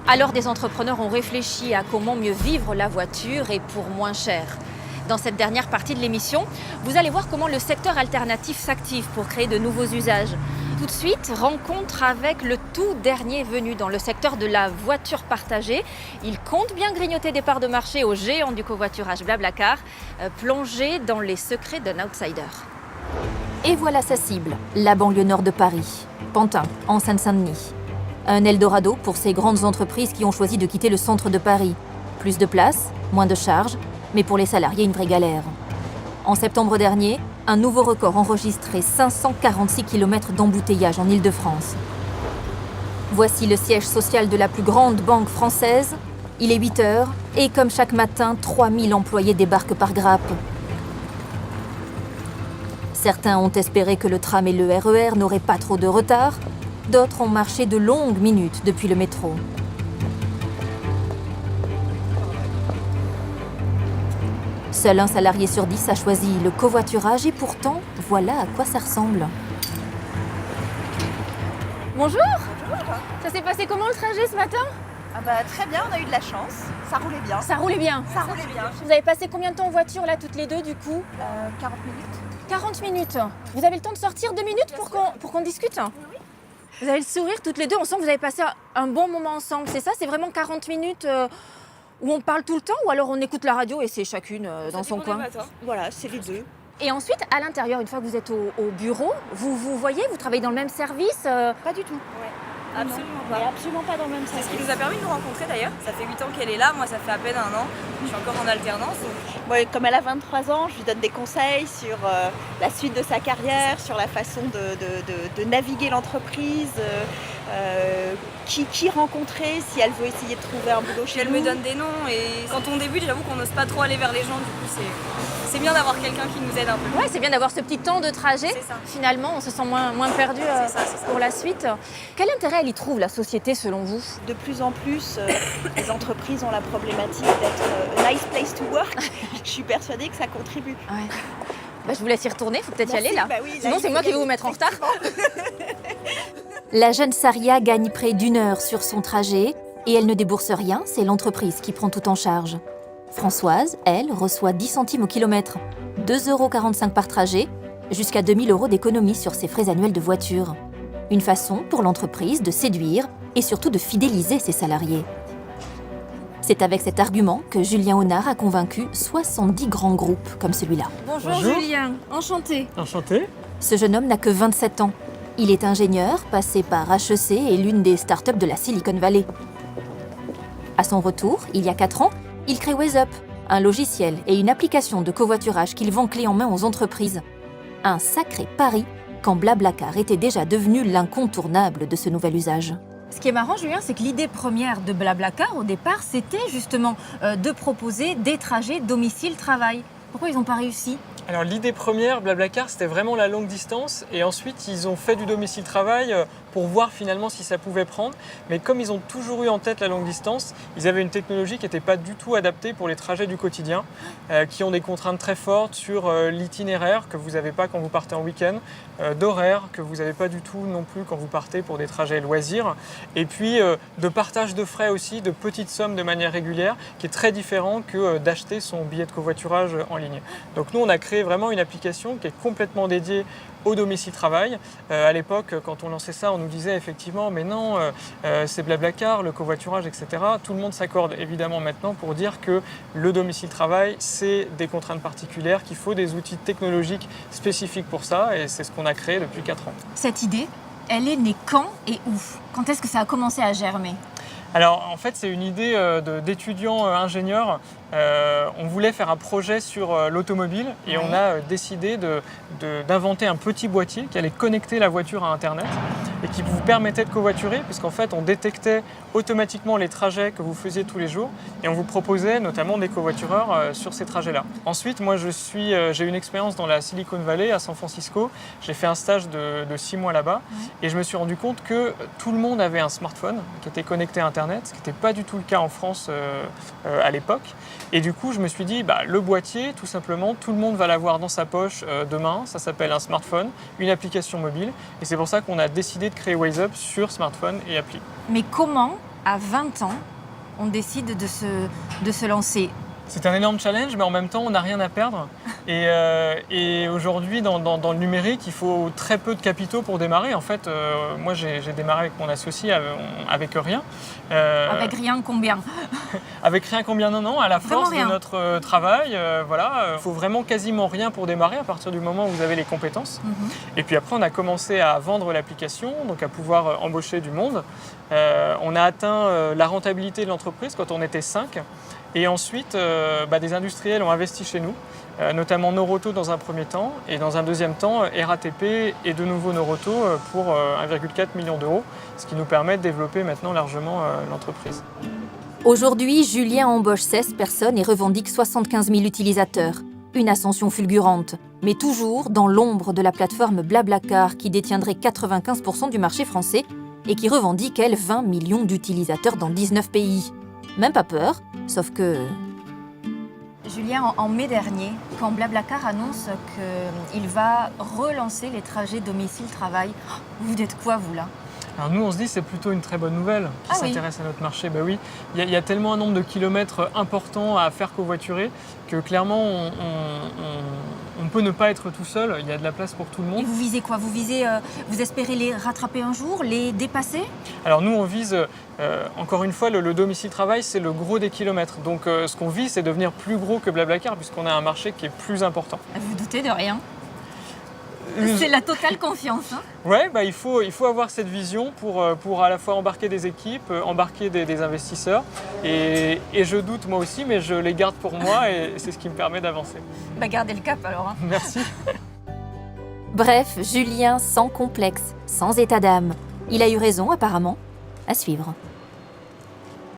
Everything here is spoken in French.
Alors des entrepreneurs ont réfléchi à comment mieux vivre la voiture et pour moins cher. Dans cette dernière partie de l'émission, vous allez voir comment le secteur alternatif s'active pour créer de nouveaux usages. Tout de suite, rencontre avec le tout dernier venu dans le secteur de la voiture partagée. Il compte bien grignoter des parts de marché aux géants du covoiturage Blablacar, plongé dans les secrets d'un outsider. Et voilà sa cible, la banlieue nord de Paris, Pantin, en Seine-Saint-Denis. Un Eldorado pour ces grandes entreprises qui ont choisi de quitter le centre de Paris. Plus de place, moins de charges, mais pour les salariés, une vraie galère. En septembre dernier, un nouveau record enregistré, 546 km d'embouteillage en Île-de-France. Voici le siège social de la plus grande banque française. Il est 8 heures et comme chaque matin, 3000 employés débarquent par grappe. Certains ont espéré que le tram et le RER n'auraient pas trop de retard. D'autres ont marché de longues minutes depuis le métro. Seul un salarié sur 10 a choisi le covoiturage et pourtant, voilà à quoi ça ressemble. Bonjour. Bonjour. Ça s'est passé comment le trajet ce matin? Très bien, on a eu de la chance. Ça roulait bien. Ça roulait bien. Ça roulait bien. Vous avez passé combien de temps en voiture là toutes les deux du coup? 40 minutes. 40 minutes. Vous avez le temps de sortir 2 minutes pour qu'on discute? Oui. Vous avez le sourire toutes les deux, on sent que vous avez passé un bon moment ensemble, c'est ça? C'est vraiment 40 minutes où on parle tout le temps ou alors on écoute la radio et c'est chacune dans son coin? Voilà, c'est les deux. Et ensuite, à l'intérieur, une fois que vous êtes au bureau, vous voyez, vous travaillez dans le même service Pas du tout. Ouais. Non, Absolument on est pas. absolument pas dans le même C'est ce service. qui nous a permis de nous rencontrer d'ailleurs. Ça fait 8 ans qu'elle est là, moi ça fait à peine 1 an. Je suis encore en alternance. Ouais, comme elle a 23 ans, je lui donne des conseils sur la suite de sa carrière, sur la façon de naviguer l'entreprise, qui rencontrer si elle veut essayer de trouver un boulot Puis chez elle nous. me donne des noms et quand on débute, j'avoue qu'on n'ose pas trop aller vers les gens. Du coup, c'est bien d'avoir quelqu'un qui nous aide un peu. Ouais, c'est bien d'avoir ce petit temps de trajet. C'est ça. Finalement, on se sent moins perdu C'est ça. pour la suite. Quel intérêt elle y trouve, la société, selon vous? De plus en plus, les entreprises ont la problématique d'être a nice place to work. Je suis persuadée que ça contribue. Ouais. Je vous laisse y retourner, il faut peut-être y aller là. Oui, Sinon, c'est moi qui vais vous mettre en retard. La jeune Saria gagne près d'1 heure sur son trajet et elle ne débourse rien, c'est l'entreprise qui prend tout en charge. Françoise, elle, reçoit 10 centimes au kilomètre, 2,45 € par trajet, jusqu'à 2000 € d'économie sur ses frais annuels de voiture. Une façon pour l'entreprise de séduire et surtout de fidéliser ses salariés. C'est avec cet argument que Julien Honard a convaincu 70 grands groupes comme celui-là. Bonjour, Bonjour. Julien, enchanté. Enchanté. Ce jeune homme n'a que 27 ans. Il est ingénieur, passé par HEC et l'une des startups de la Silicon Valley. À son retour, il y a 4 ans, il crée WazeUp, un logiciel et une application de covoiturage qu'il vend clé en main aux entreprises. Un sacré pari quand Blablacar était déjà devenu l'incontournable de ce nouvel usage. Ce qui est marrant, Julien, c'est que l'idée première de Blablacar, au départ, c'était justement de proposer des trajets domicile-travail. Pourquoi ils n'ont pas réussi? Alors l'idée première, Blablacar, c'était vraiment la longue distance et ensuite ils ont fait du domicile-travail pour voir finalement si ça pouvait prendre. Mais comme ils ont toujours eu en tête la longue distance, ils avaient une technologie qui n'était pas du tout adaptée pour les trajets du quotidien, qui ont des contraintes très fortes sur l'itinéraire que vous n'avez pas quand vous partez en week-end, d'horaire que vous n'avez pas du tout non plus quand vous partez pour des trajets loisirs, et puis de partage de frais aussi, de petites sommes de manière régulière, qui est très différent que d'acheter son billet de covoiturage en ligne. Donc nous, on a créé vraiment une application qui est complètement dédiée au domicile-travail. À l'époque, quand on lançait ça, on nous disait effectivement, mais non, c'est Blablacar, le covoiturage, etc. Tout le monde s'accorde évidemment maintenant pour dire que le domicile-travail, c'est des contraintes particulières, qu'il faut des outils technologiques spécifiques pour ça, et c'est ce qu'on a créé depuis 4 ans. Cette idée, elle est née quand et où? Quand est-ce que ça a commencé à germer? Alors en fait, c'est une idée d'étudiants ingénieurs. On voulait faire un projet sur l'automobile et on a décidé d'inventer un petit boîtier qui allait connecter la voiture à Internet et qui vous permettait de covoiturer, puisqu'en fait on détectait automatiquement les trajets que vous faisiez tous les jours et on vous proposait notamment des covoitureurs sur ces trajets-là. Ensuite, moi j'ai une expérience dans la Silicon Valley à San Francisco. J'ai fait un stage de 6 mois là-bas et je me suis rendu compte que tout le monde avait un smartphone qui était connecté à Internet, ce qui n'était pas du tout le cas en France à l'époque. Et du coup, je me suis dit, le boîtier, tout simplement, tout le monde va l'avoir dans sa poche demain. Ça s'appelle un smartphone, une application mobile. Et c'est pour ça qu'on a décidé de créer WazeUp sur smartphone et appli. Mais comment à 20 ans, on décide de se lancer. C'est un énorme challenge, mais en même temps, on n'a rien à perdre. Et aujourd'hui, dans le numérique, il faut très peu de capitaux pour démarrer. En fait, moi, j'ai démarré avec mon associé avec rien. Avec rien, combien? Avec rien, combien? Non, à la force de notre travail. Voilà, il faut vraiment quasiment rien pour démarrer à partir du moment où vous avez les compétences. Et puis après, on a commencé à vendre l'application, donc à pouvoir embaucher du monde. On a atteint la rentabilité de l'entreprise quand on était 5. Et ensuite, des industriels ont investi chez nous, notamment Noroto dans un premier temps, et dans un deuxième temps, RATP et de nouveau Noroto pour 1,4 million d'euros, ce qui nous permet de développer maintenant largement l'entreprise. Aujourd'hui, Julien embauche 16 personnes et revendique 75 000 utilisateurs. Une ascension fulgurante, mais toujours dans l'ombre de la plateforme Blablacar qui détiendrait 95% du marché français et qui revendique, elle, 20 millions d'utilisateurs dans 19 pays. Même pas peur, sauf que... Julien, en mai dernier, quand Blablacar annonce qu'il va relancer les trajets domicile-travail, vous dites quoi, vous, là? Alors nous, on se dit que c'est plutôt une très bonne nouvelle qui s'intéresse à notre marché. Ben oui, il y a tellement un nombre de kilomètres important à faire covoiturer que clairement, on peut ne pas être tout seul. Il y a de la place pour tout le monde. Et vous visez quoi? Vous espérez les rattraper un jour, les dépasser? Alors nous, on vise, encore une fois, le domicile-travail, c'est le gros des kilomètres. Donc ce qu'on vise, c'est devenir plus gros que Blablacar puisqu'on a un marché qui est plus important. Vous doutez de rien? C'est la totale confiance. Hein. Ouais, il faut avoir cette vision pour à la fois embarquer des équipes, embarquer des investisseurs. Et je doute moi aussi, mais je les garde pour moi et c'est ce qui me permet d'avancer. Gardez le cap alors. Hein. Merci. Bref, Julien sans complexe, sans état d'âme. Il a eu raison apparemment. À suivre.